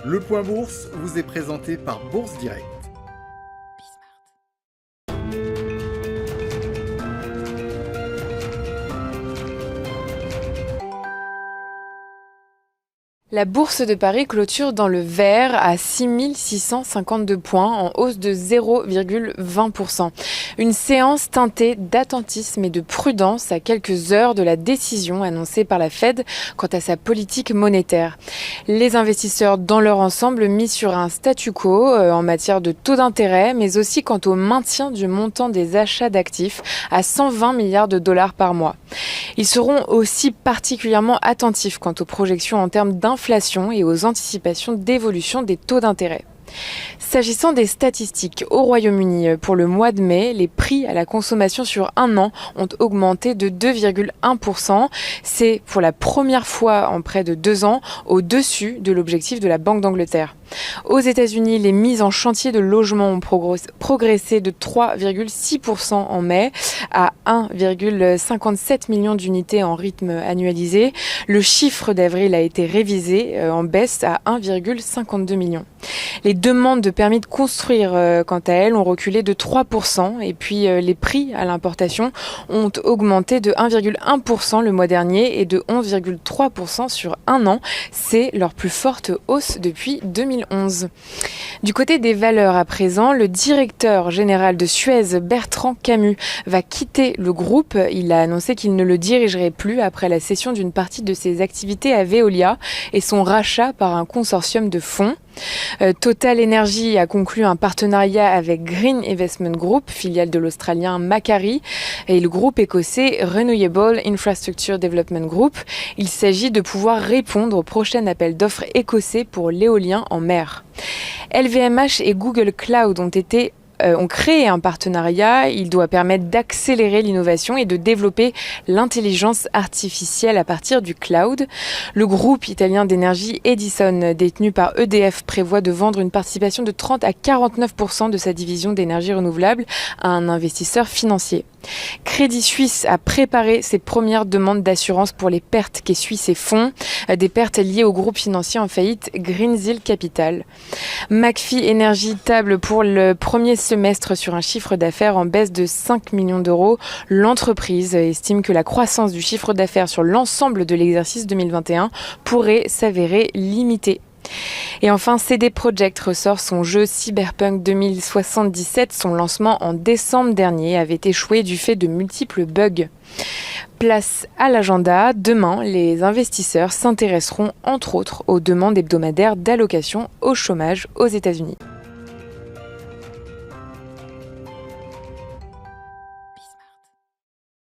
Le Point Bourse vous est présenté par Bourse Direct. La bourse de Paris clôture dans le vert à 6 652 points, en hausse de 0,20%. Une séance teintée d'attentisme et de prudence à quelques heures de la décision annoncée par la Fed quant à sa politique monétaire. Les investisseurs dans leur ensemble misent sur un statu quo en matière de taux d'intérêt, mais aussi quant au maintien du montant des achats d'actifs à 120 milliards de dollars par mois. Ils seront aussi particulièrement attentifs quant aux projections en termes d'inflation et aux anticipations d'évolution des taux d'intérêt. S'agissant des statistiques, au Royaume-Uni, pour le mois de mai, les prix à la consommation sur un an ont augmenté de 2,1%. C'est pour la première fois en près de 2 ans au-dessus de l'objectif de la Banque d'Angleterre. Aux États-Unis, les mises en chantier de logements ont progressé de 3,6% en mai à 1,57 million d'unités en rythme annualisé. Le chiffre d'avril a été révisé en baisse à 1,52 million. Les demandes de permis de construire, quant à elles, ont reculé de 3%. Et puis les prix à l'importation ont augmenté de 1,1% le mois dernier et de 11,3% sur un an. C'est leur plus forte hausse depuis 2011. Du côté des valeurs à présent, le directeur général de Suez, Bertrand Camus, va quitter le groupe. Il a annoncé qu'il ne le dirigerait plus après la cession d'une partie de ses activités à Veolia et son rachat par un consortium de fonds. Total Energy a conclu un partenariat avec Green Investment Group, filiale de l'Australien Macquarie, et le groupe écossais Renewable Infrastructure Development Group. Il s'agit de pouvoir répondre au prochain appel d'offres écossais pour l'éolien en mer. LVMH et Google Cloud ont créé un partenariat. Il doit permettre d'accélérer l'innovation et de développer l'intelligence artificielle à partir du cloud. Le groupe italien d'énergie Edison, détenu par EDF, prévoit de vendre une participation de 30 à 49% de sa division d'énergie renouvelable à un investisseur financier. Crédit Suisse a préparé ses premières demandes d'assurance pour les pertes qu'essuient ses fonds, des pertes liées au groupe financier en faillite Greensill Capital. McPhy Energy table pour le premier semestre sur un chiffre d'affaires en baisse de 5 millions d'euros. L'entreprise estime que la croissance du chiffre d'affaires sur l'ensemble de l'exercice 2021 pourrait s'avérer limitée. Et enfin, CD Projekt ressort son jeu Cyberpunk 2077. Son lancement en décembre dernier avait échoué du fait de multiples bugs. Place à l'agenda. Demain, les investisseurs s'intéresseront entre autres aux demandes hebdomadaires d'allocation au chômage aux États-Unis.